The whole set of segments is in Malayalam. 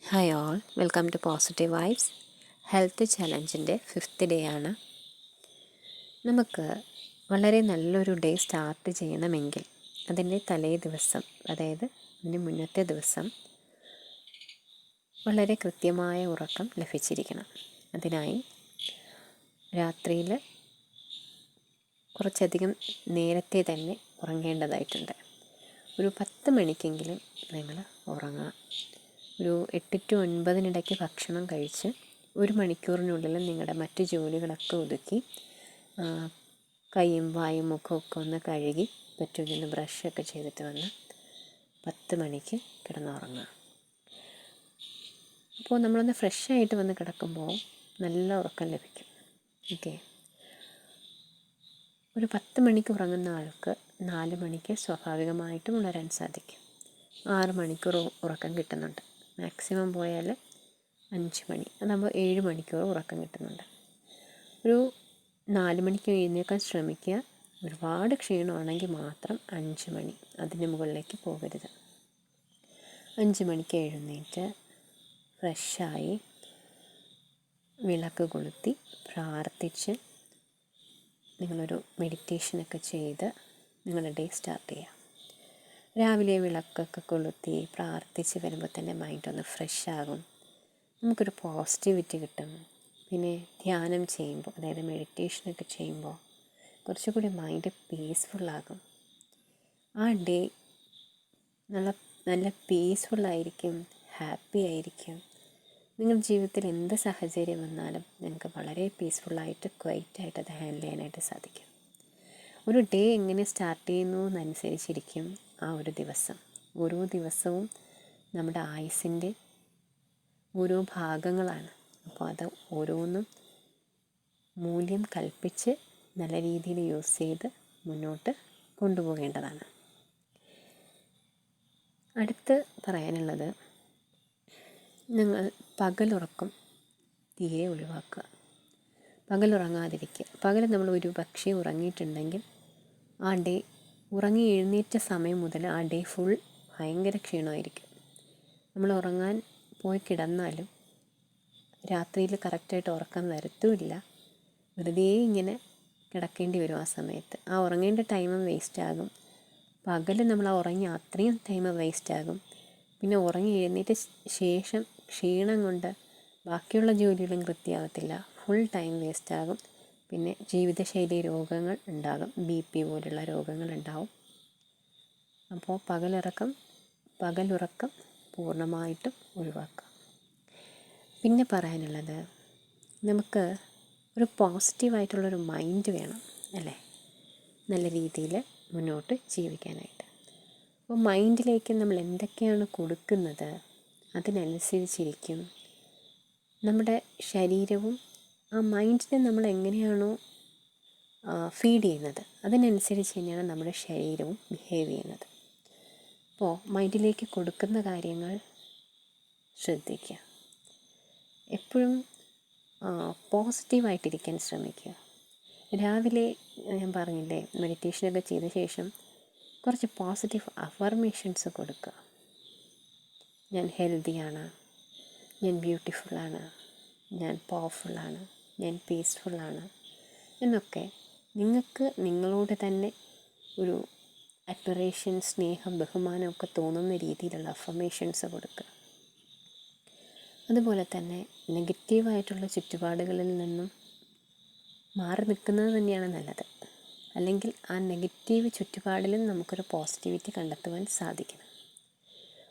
Hi all, welcome to positive vibes. Health ചലഞ്ചിൻ്റെ 5th ഡേ ആണ്. നമുക്ക് വളരെ നല്ലൊരു ഡേ സ്റ്റാർട്ട് ചെയ്യണമെങ്കിൽ അതിൻ്റെ തലേ ദിവസം, അതായത് അതിന് മുന്നത്തെ ദിവസം വളരെ കൃത്യമായ ഉറക്കം ലഭിച്ചിരിക്കണം. അതിനായി രാത്രിയിൽ കുറച്ചധികം നേരത്തെ തന്നെ ഉറങ്ങേണ്ടതായിട്ടുണ്ട്. ഒരു 10 മണിക്കെങ്കിലും നിങ്ങൾ ഉറങ്ങണം. ഒരു 8 to 9 ഭക്ഷണം കഴിച്ച് 1 മണിക്കൂറിനുള്ളിൽ നിങ്ങളുടെ മറ്റ് ജോലികളൊക്കെ ഒതുക്കി കൈയും വായും മുഖമൊക്കെ ഒന്ന് കഴുകി പറ്റുമെന്ന് ബ്രഷൊക്കെ ചെയ്തിട്ട് വന്ന് 10 മണിക്ക് കിടന്നുറങ്ങുക. അപ്പോൾ നമ്മളൊന്ന് ഫ്രഷായിട്ട് വന്ന് കിടക്കുമ്പോൾ നല്ല ഉറക്കം ലഭിക്കും. ഓക്കെ, ഒരു 10 മണിക്ക് ഉറങ്ങുന്ന ആൾക്ക് 4 മണിക്ക് സ്വാഭാവികമായിട്ടും ഉണരാൻ സാധിക്കും. 6 മണിക്കൂർ ഉറക്കം കിട്ടുന്നുണ്ട്. മാക്സിമം പോയാൽ 5 മണി, അതാകുമ്പോൾ 7 മണിക്കൂർ ഉറക്കം കിട്ടുന്നുണ്ട്. ഒരു 4 മണിക്ക് എഴുന്നേൽക്കാൻ ശ്രമിക്കുക. ഒരുപാട് ക്ഷീണമാണെങ്കിൽ മാത്രം 5 മണി, അതിന് മുകളിലേക്ക് പോകരുത്. 5 മണിക്ക് എഴുന്നേറ്റ് ഫ്രഷായി വിളക്ക് കൊളുത്തി പ്രാർത്ഥിച്ച് നിങ്ങളൊരു മെഡിറ്റേഷനൊക്കെ ചെയ്ത് നിങ്ങളുടെ ഡേ സ്റ്റാർട്ട് ചെയ്യുക. രാവിലെ വിളക്കൊക്കെ കൊളുത്തി പ്രാർത്ഥിച്ച് വരുമ്പോൾ തന്നെ മൈൻഡ് ഒന്ന് ഫ്രഷ് ആകും. നമുക്കൊരു പോസിറ്റിവിറ്റി കിട്ടും. പിന്നെ ധ്യാനം ചെയ്യുമ്പോൾ, അതായത് മെഡിറ്റേഷനൊക്കെ ചെയ്യുമ്പോൾ കുറച്ചുകൂടി മൈൻഡ് പീസ്ഫുള്ളാകും. ആ ഡേ നല്ല പീസ്ഫുള്ളായിരിക്കും, ഹാപ്പി ആയിരിക്കും. നിങ്ങളുടെ ജീവിതത്തിൽ എന്ത് സാഹചര്യം വന്നാലും നിങ്ങൾക്ക് വളരെ പീസ്ഫുള്ളായിട്ട് ക്വൈറ്റായിട്ട് അത് ഹാൻഡിൽ ചെയ്യാനായിട്ട് സാധിക്കും. ഒരു ഡേ എങ്ങനെ സ്റ്റാർട്ട് ചെയ്യുന്നു എന്നനുസരിച്ചിരിക്കും ആ ഒരു ദിവസം. ഓരോ ദിവസവും നമ്മുടെ ആയുസ്സിൻ്റെ ഓരോ ഭാഗങ്ങളാണ്. അപ്പോൾ അത് ഓരോന്നും മൂല്യം കൽപ്പിച്ച് നല്ല രീതിയിൽ യൂസ് ചെയ്ത് മുന്നോട്ട് കൊണ്ടുപോകേണ്ടതാണ്. അടുത്ത് പറയാനുള്ളത്, നിങ്ങൾ പകലുറക്കം തീരെ ഒഴിവാക്കുക. പകലുറങ്ങാതിരിക്കുക. പകൽ നമ്മൾ ഒരു പക്ഷേ ഉറങ്ങിയിട്ടുണ്ടെങ്കിൽ ആ ഡേ ഉറങ്ങി എഴുന്നേറ്റ സമയം മുതൽ ആ ഡേ ഫുൾ ഭയങ്കര ക്ഷീണമായിരിക്കും. നമ്മൾ ഉറങ്ങാൻ പോയി കിടന്നാലും രാത്രിയിൽ കറക്റ്റായിട്ട് ഉറക്കം വരത്തുമില്ല. വെറുതെ ഇങ്ങനെ കിടക്കേണ്ടി വരും. ആ സമയത്ത് ആ ഉറങ്ങേണ്ട ടൈമും വേസ്റ്റാകും. പകൽ നമ്മൾ ആ ഉറങ്ങി അത്രയും ടൈം വേസ്റ്റാകും. പിന്നെ ഉറങ്ങി എഴുന്നേറ്റ ശേഷം ക്ഷീണം കൊണ്ട് ബാക്കിയുള്ള ജോലികളും കൃത്യമാകത്തില്ല. Full time വേസ്റ്റാകും. പിന്നെ ജീവിതശൈലി രോഗങ്ങൾ ഉണ്ടാകും, BP പോലുള്ള രോഗങ്ങൾ ഉണ്ടാവും. അപ്പോൾ പകലുറക്കം പൂർണ്ണമായിട്ടും ഒഴിവാക്കുക. പിന്നെ പറയാനുള്ളത്, നമുക്ക് ഒരു പോസിറ്റീവായിട്ടുള്ളൊരു മൈൻഡ് വേണം, അല്ലേ, നല്ല രീതിയിൽ മുന്നോട്ട് ജീവിക്കാനായിട്ട്. അപ്പോൾ മൈൻഡിലേക്ക് നമ്മൾ എന്തൊക്കെയാണ് കൊടുക്കുന്നത് അതിനനുസരിച്ചിരിക്കും നമ്മുടെ ശരീരവും. ആ മൈൻഡിനെ നമ്മൾ എങ്ങനെയാണോ ഫീഡ് ചെയ്യുന്നത് അതിനനുസരിച്ച് തന്നെയാണ് നമ്മുടെ ശരീരവും ബിഹേവ് ചെയ്യുന്നത്. അപ്പോൾ മൈൻഡിലേക്ക് കൊടുക്കുന്ന കാര്യങ്ങൾ ശ്രദ്ധിക്കുക. എപ്പോഴും പോസിറ്റീവായിട്ടിരിക്കാൻ ശ്രമിക്കുക. രാവിലെ ഞാൻ പറഞ്ഞില്ലേ, മെഡിറ്റേഷനൊക്കെ ചെയ്ത ശേഷം കുറച്ച് പോസിറ്റീവ് അഫർമേഷൻസ് കൊടുക്കുക. ഞാൻ ഹെൽത്തിയാണ്, ഞാൻ ബ്യൂട്ടിഫുള്ളാണ്, ഞാൻ പവർഫുള്ളാണ്, ഞാൻ പീസ്ഫുള്ളാണ് എന്നൊക്കെ നിങ്ങൾക്ക് നിങ്ങളോട് തന്നെ ഒരു അഡ്മിറേഷൻ, സ്നേഹം, ബഹുമാനമൊക്കെ തോന്നുന്ന രീതിയിലുള്ള അഫർമേഷൻസ് കൊടുക്കുക. അതുപോലെ തന്നെ നെഗറ്റീവായിട്ടുള്ള ചുറ്റുപാടുകളിൽ നിന്നും മാറി നിൽക്കുന്നത് തന്നെയാണ് നല്ലത്. അല്ലെങ്കിൽ ആ നെഗറ്റീവ് ചുറ്റുപാടിലും നമുക്കൊരു പോസിറ്റിവിറ്റി കണ്ടെത്തുവാൻ സാധിക്കണം.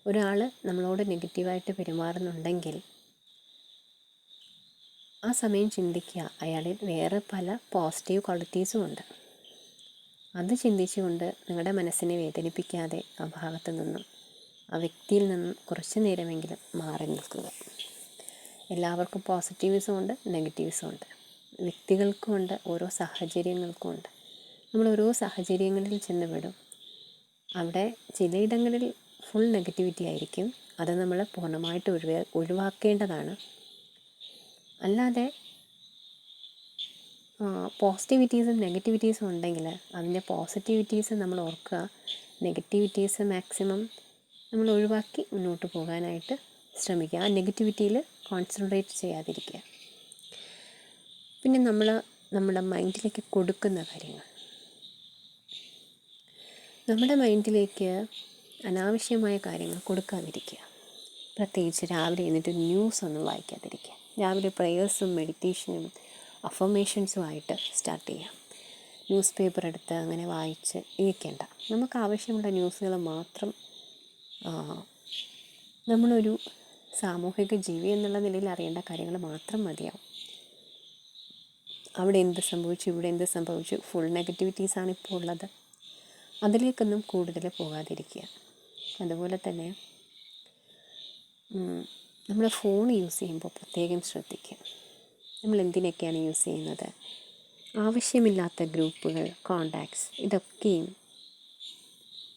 ഒരാൾ നമ്മളോട് നെഗറ്റീവായിട്ട് പെരുമാറുന്നുണ്ടെങ്കിൽ ആ സമയം ചിന്തിക്കുക, അയാളിൽ വേറെ പല പോസിറ്റീവ് ക്വാളിറ്റീസും ഉണ്ട്. അത് ചിന്തിച്ചുകൊണ്ട് നിങ്ങളുടെ മനസ്സിനെ വേദനിപ്പിക്കാതെ ആ ഭാഗത്തു നിന്നും, ആ വ്യക്തിയിൽ നിന്നും കുറച്ച് നേരമെങ്കിലും മാറി നിൽക്കുക. എല്ലാവർക്കും പോസിറ്റീവ്സും ഉണ്ട്, നെഗറ്റീവ്സും ഉണ്ട്. വ്യക്തികൾക്കും ഉണ്ട്, ഓരോ സാഹചര്യങ്ങൾക്കും ഉണ്ട്. നമ്മൾ ഓരോ സാഹചര്യങ്ങളിൽ ചെന്ന് വിടും. അവിടെ ചിലയിടങ്ങളിൽ ഫുൾ നെഗറ്റിവിറ്റി ആയിരിക്കും. അത് നമ്മൾ പൂർണ്ണമായിട്ട് ഒഴിവാക്കേണ്ടതാണ്. അല്ലാതെ പോസിറ്റിവിറ്റീസും നെഗറ്റിവിറ്റീസും ഉണ്ടെങ്കിൽ അതിൻ്റെ പോസിറ്റിവിറ്റീസ് നമ്മൾ ഓർക്കുക, നെഗറ്റിവിറ്റീസ് മാക്സിമം നമ്മൾ ഒഴിവാക്കി മുന്നോട്ട് പോകാനായിട്ട് ശ്രമിക്കുക. ആ നെഗറ്റിവിറ്റിയിൽ കോൺസെൻട്രേറ്റ് ചെയ്യാതിരിക്കുക. പിന്നെ നമ്മുടെ മൈൻഡിലേക്ക് കൊടുക്കുന്ന കാര്യങ്ങൾ, നമ്മുടെ മൈൻഡിലേക്ക് അനാവശ്യമായ കാര്യങ്ങൾ കൊടുക്കാതിരിക്കുക. പ്രത്യേകിച്ച് രാവിലെ എഴുന്നേറ്റ് ന്യൂസ് ഒന്നും വായിക്കാതിരിക്കുക. രാവിലെ പ്രേയേഴ്സും മെഡിറ്റേഷനും അഫർമേഷൻസും ആയിട്ട് സ്റ്റാർട്ട് ചെയ്യാം. ന്യൂസ് പേപ്പർ എടുത്ത് അങ്ങനെ വായിച്ച് ഇരിക്കേണ്ട. നമുക്ക് ആവശ്യമുള്ള ന്യൂസുകൾ മാത്രം, നമ്മളൊരു സാമൂഹിക ജീവി എന്നുള്ള നിലയിൽ അറിയേണ്ട കാര്യങ്ങൾ മാത്രം മതിയാവും. അവിടെ എന്ത് സംഭവിച്ചു, ഇവിടെ എന്ത് സംഭവിച്ചു, ഫുൾ നെഗറ്റിവിറ്റീസാണ് ഇപ്പോൾ ഉള്ളത്. അതിലേക്കൊന്നും കൂടുതൽ പോകാതിരിക്കുക. അതുപോലെ തന്നെ നമ്മൾ ഫോൺ യൂസ് ചെയ്യുമ്പോൾ പ്രത്യേകം ശ്രദ്ധിക്കുക. നമ്മൾ എന്തിനൊക്കെയാണ് യൂസ് ചെയ്യുന്നത്? ആവശ്യമില്ലാത്ത ഗ്രൂപ്പുകൾ, കോണ്ടാക്ട്സ്, ഇതൊക്കെയും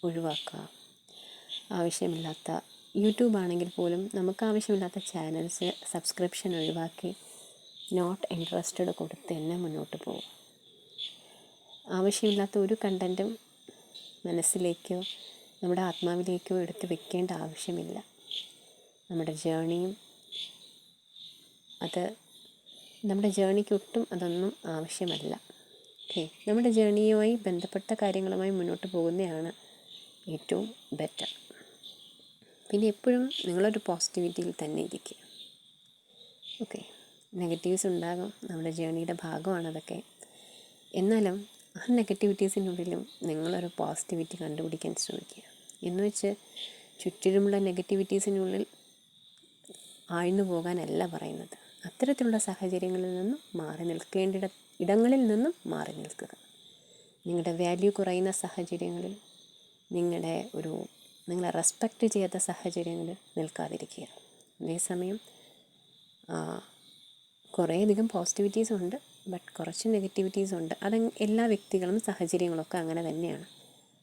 ഒഴിവാക്കുക. ആവശ്യമില്ലാത്ത യൂട്യൂബ് ആണെങ്കിൽ പോലും നമുക്ക് ആവശ്യമില്ലാത്ത ചാനൽസ് സബ്സ്ക്രിപ്ഷൻ ഒഴിവാക്കി നോട്ട് ഇൻട്രസ്റ്റഡ് കൊടുത്ത് തന്നെ മുന്നോട്ട് പോകും. ആവശ്യമില്ലാത്ത ഒരു കണ്ടൻറ്റും മനസ്സിലേക്കോ നമ്മുടെ ആത്മാവിലേക്കോ എടുത്ത് വെക്കേണ്ട ആവശ്യമില്ല. നമ്മുടെ ജേണിക്ക് ഒട്ടും അതൊന്നും ആവശ്യമല്ല. ഓക്കെ, നമ്മുടെ ജേണിയുമായി ബന്ധപ്പെട്ട കാര്യങ്ങളുമായി മുന്നോട്ട് പോകുന്നതാണ് ഏറ്റവും ബെറ്റർ. പിന്നെ എപ്പോഴും നിങ്ങളൊരു പോസിറ്റിവിറ്റിയിൽ തന്നെ ഇരിക്കുക. ഓക്കെ, നെഗറ്റീവ്സ് ഉണ്ടാകും, നമ്മുടെ ജേണിയുടെ ഭാഗമാണതൊക്കെ. എന്നാലും ആ നെഗറ്റിവിറ്റീസിനുള്ളിലും നിങ്ങളൊരു പോസിറ്റിവിറ്റി കണ്ടുപിടിക്കാൻ ശ്രമിക്കുക. എന്ന് വെച്ച് ചുറ്റിലുമുള്ള നെഗറ്റിവിറ്റീസിനുള്ളിൽ ആഴ്ന്നു പോകാനല്ല പറയുന്നത്. അത്തരത്തിലുള്ള സാഹചര്യങ്ങളിൽ നിന്നും മാറി നിൽക്കേണ്ട ഇടങ്ങളിൽ നിന്നും മാറി നിൽക്കുക. നിങ്ങളുടെ വാല്യൂ കുറയുന്ന സാഹചര്യങ്ങളിൽ, നിങ്ങളെ റെസ്പെക്റ്റ് ചെയ്യാത്ത സാഹചര്യങ്ങളിൽ നിൽക്കാതിരിക്കുക. അതേസമയം കുറേയധികം പോസിറ്റിവിറ്റീസ് ഉണ്ട്, ബട്ട് കുറച്ച് നെഗറ്റിവിറ്റീസ് ഉണ്ട്. അത് എല്ലാ വ്യക്തികളും സാഹചര്യങ്ങളൊക്കെ അങ്ങനെ തന്നെയാണ്.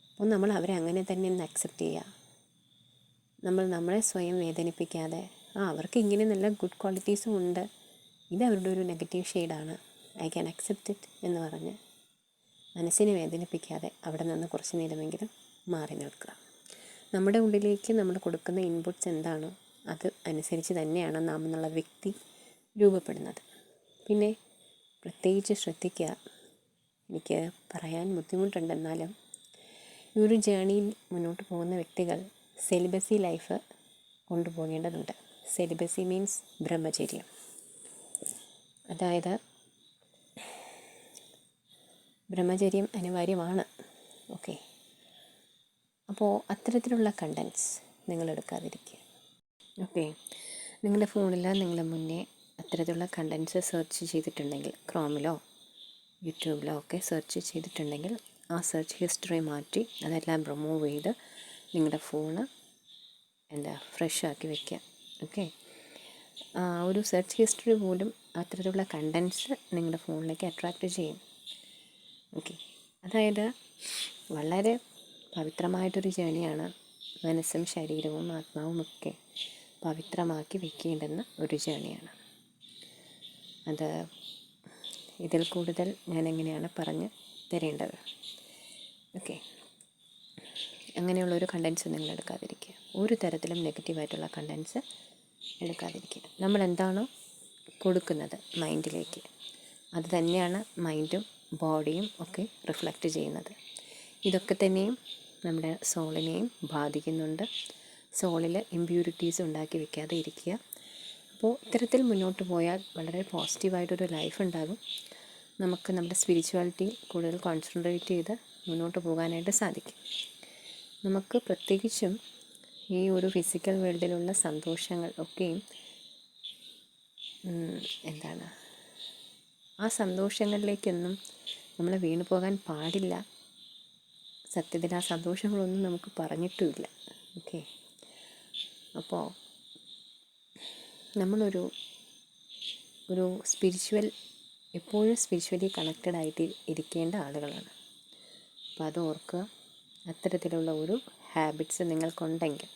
അപ്പോൾ നമ്മൾ അവരെ അങ്ങനെ തന്നെ ഒന്ന് അക്സെപ്റ്റ് ചെയ്യുക. നമ്മളെ സ്വയം വേദനിപ്പിക്കാതെ, അവർക്ക് ഇങ്ങനെ നല്ല ഗുഡ് ക്വാളിറ്റീസും ഉണ്ട്, ഇത് അവരുടെ ഒരു നെഗറ്റീവ് ഷെയ്ഡാണ്, ഐ ക്യാൻ അക്സെപ്റ്റ് ഇറ്റ് എന്ന് പറഞ്ഞ് മനസ്സിനെ വേദനിപ്പിക്കാതെ അവിടെ നിന്ന് കുറച്ച് നേരമെങ്കിലും മാറി നിൽക്കുക. നമ്മുടെ ഉള്ളിലേക്ക് നമ്മൾ കൊടുക്കുന്ന ഇൻപുട്സ് എന്താണോ അത് അനുസരിച്ച് തന്നെയാണ് നാം എന്നുള്ള വ്യക്തി രൂപപ്പെടുന്നത്. പിന്നെ പ്രത്യേകിച്ച് ശ്രദ്ധിക്കുക, എനിക്ക് പറയാൻ ബുദ്ധിമുട്ടുണ്ടെന്നാലും ഈ ഒരു ജേണിയിൽ മുന്നോട്ട് പോകുന്ന വ്യക്തികൾ സെലിബസി ലൈഫ് കൊണ്ടുപോകേണ്ടതുണ്ട്. സെലിബസി മീൻസ് ബ്രഹ്മചര്യം. അതായത് ബ്രഹ്മചര്യം അനിവാര്യമാണ്. ഓക്കെ, അപ്പോൾ അത്തരത്തിലുള്ള കണ്ടൻസ് നിങ്ങൾ എടുക്കാതിരിക്കുക. ഓക്കെ, നിങ്ങളുടെ ഫോണിൽ നിങ്ങളുടെ മുന്നേ അത്തരത്തിലുള്ള കണ്ടൻസ് സെർച്ച് ചെയ്തിട്ടുണ്ടെങ്കിൽ, ക്രോമിലോ യൂട്യൂബിലോ ഒക്കെ സെർച്ച് ചെയ്തിട്ടുണ്ടെങ്കിൽ, ആ സെർച്ച് ഹിസ്റ്ററി മാറ്റി അതെല്ലാം റിമൂവ് ചെയ്ത് നിങ്ങളുടെ ഫോണ് ഫ്രഷ് ആക്കി വയ്ക്കുക. ഓക്കെ, ഒരു സെർച്ച് ഹിസ്റ്ററി പോലും അത്തരത്തിലുള്ള കണ്ടൻസ് നിങ്ങളുടെ ഫോണിലേക്ക് അട്രാക്റ്റ് ചെയ്യും. ഓക്കെ, അതായത് വളരെ പവിത്രമായിട്ടൊരു ജേണിയാണ്. മനസ്സും ശരീരവും ആത്മാവും ഒക്കെ പവിത്രമാക്കി വയ്ക്കേണ്ടുന്ന ഒരു ജേണിയാണ്. അത് ഇതിൽ കൂടുതൽ ഞാൻ എങ്ങനെയാണ് പറഞ്ഞ് തരേണ്ടത്? ഓക്കെ, അങ്ങനെയുള്ളൊരു കണ്ടൻസ് നിങ്ങൾ എടുക്കാതിരിക്കുക. ഒരു തരത്തിലും നെഗറ്റീവായിട്ടുള്ള കണ്ടൻസ് എടുക്കാതിരിക്കുക. നമ്മൾ എന്താണോ കൊടുക്കുന്നത് മൈൻഡിലേക്ക്, അത് തന്നെയാണ് മൈൻഡും ബോഡിയും ഒക്കെ റിഫ്ലക്റ്റ് ചെയ്യുന്നത്. ഇതൊക്കെ തന്നെയും നമ്മുടെ സോളിനെയും ബാധിക്കുന്നുണ്ട്. സോളിൽ ഇമ്പ്യൂരിറ്റീസ് ഉണ്ടാക്കി വെക്കാതെ ഇരിക്കുക. അപ്പോൾ ഇത്തരത്തിൽ മുന്നോട്ട് പോയാൽ വളരെ പോസിറ്റീവായിട്ടൊരു ലൈഫ് ഉണ്ടാകും. നമുക്ക് നമ്മുടെ സ്പിരിച്വാലിറ്റി കൂടുതൽ കോൺസെൻട്രേറ്റ് ചെയ്ത് മുന്നോട്ട് പോകാനായിട്ട് സാധിക്കും. നമുക്ക് പ്രത്യേകിച്ചും ഈ ഒരു ഫിസിക്കൽ വേൾഡിലുള്ള സന്തോഷങ്ങൾ ഒക്കെയും ആ സന്തോഷങ്ങളിലേക്കൊന്നും നമ്മൾ വീണു പോകാൻ പാടില്ല. സത്യത്തിൽ ആ സന്തോഷങ്ങളൊന്നും നമുക്ക് പറഞ്ഞിട്ടുമില്ല. ഓക്കെ, അപ്പോൾ നമ്മളൊരു എപ്പോഴും സ്പിരിച്വലി കണക്റ്റഡ് ആയിട്ട് ഇരിക്കേണ്ട ആളുകളാണ്. അപ്പോൾ അത് ഓർക്കുക. അത്തരത്തിലുള്ള ഒരു ഹാബിറ്റ്സ് നിങ്ങൾക്കുണ്ടെങ്കിൽ,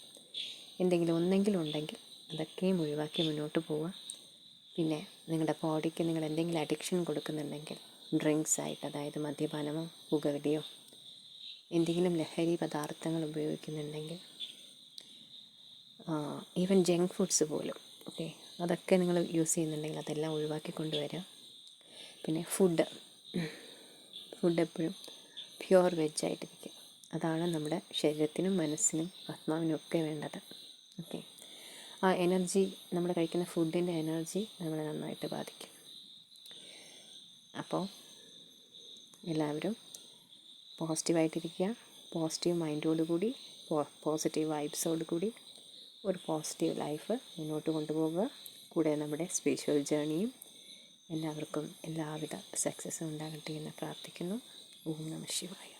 എന്തെങ്കിലും ഒന്നെങ്കിലും ഉണ്ടെങ്കിൽ അതൊക്കെയും ഒഴിവാക്കി മുന്നോട്ട് പോവുക. പിന്നെ നിങ്ങളുടെ ബോഡിക്ക് നിങ്ങൾ എന്തെങ്കിലും അഡിക്ഷൻ കൊടുക്കുന്നുണ്ടെങ്കിൽ, ഡ്രിങ്ക്സ് ആയിട്ട്, അതായത് മദ്യപാനമോ പുകവലിയോ എന്തെങ്കിലും ലഹരി പദാർത്ഥങ്ങൾ ഉപയോഗിക്കുന്നുണ്ടെങ്കിൽ ഈവൻ ജങ്ക് ഫുഡ്സ് പോലും. ഓക്കെ, അതൊക്കെ നിങ്ങൾ യൂസ് ചെയ്യുന്നുണ്ടെങ്കിൽ അതെല്ലാം ഒഴിവാക്കി കൊണ്ടുവരിക. പിന്നെ ഫുഡ് എപ്പോഴും പ്യുവർ വെജായിട്ടിരിക്കുക. അതാണ് നമ്മുടെ ശരീരത്തിനും മനസ്സിനും ആത്മാവിനും ഒക്കെ വേണ്ടത്. ഓക്കെ, ആ എനർജി, നമ്മൾ കഴിക്കുന്ന ഫുഡിൻ്റെ എനർജി നമ്മളെ നന്നായിട്ട് ബാധിക്കും. അപ്പോൾ എല്ലാവരും പോസിറ്റീവായിട്ടിരിക്കുക. പോസിറ്റീവ് മൈൻഡോടുകൂടി, പോസിറ്റീവ് വൈബ്സോടുകൂടി ഒരു പോസിറ്റീവ് ലൈഫ് മുന്നോട്ട് കൊണ്ടുപോകുക. കൂടെ നമ്മുടെ സ്പിരിച്വൽ ജേണിയും എല്ലാവർക്കും എല്ലാവിധ സക്സസ്സും ഉണ്ടാകട്ടെ എന്ന് പ്രാർത്ഥിക്കുന്നു. ഓം നമഃ ശിവായ.